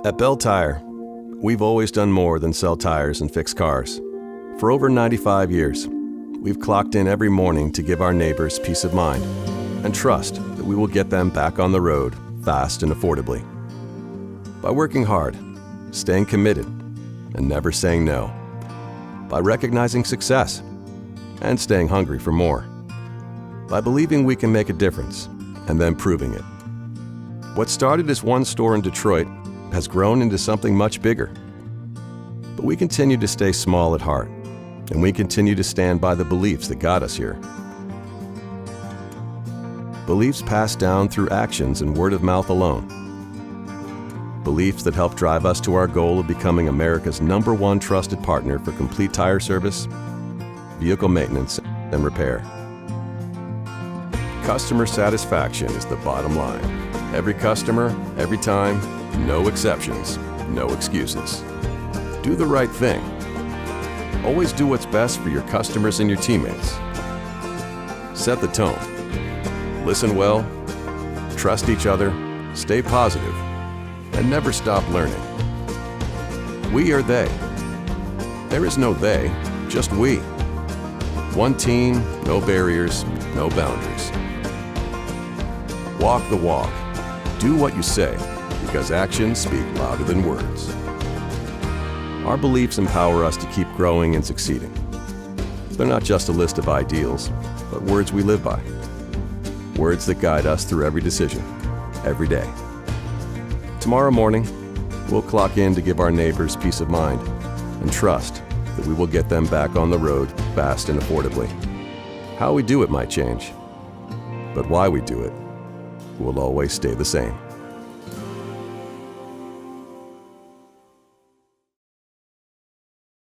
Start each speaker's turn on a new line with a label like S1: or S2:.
S1: At Belle Tire, we've always done more than sell tires and fix cars. For over 95 years, we've clocked in every morning to give our neighbors peace of mind and trust that we will get them back on the road fast and affordably. By working hard, staying committed, and never saying no. By recognizing success and staying hungry for more. By believing we can make a difference and then proving it. What started as one store in Detroit has grown into something much bigger. But we continue to stay small at heart, and we continue to stand by the beliefs that got us here. Beliefs passed down through actions and word of mouth alone. Beliefs that help drive us to our goal of becoming America's #1 trusted partner for complete tire service, vehicle maintenance, and repair. Customer satisfaction is the bottom line. Every customer, every time, no exceptions, no excuses. Do the right thing. Always do what's best for your customers and your teammates. Set the tone. Listen well, trust each other, stay positive, and never stop learning. We are they. There is no they, just we. One team, no barriers, no boundaries. Walk the walk. Do what you say, because actions speak louder than words. Our beliefs empower us to keep growing and succeeding. They're not just a list of ideals, but words we live by. Words that guide us through every decision, every day. Tomorrow morning, we'll clock in to give our neighbors peace of mind and trust that we will get them back on the road fast and affordably. How we do it might change, but why we do it will always stay the same.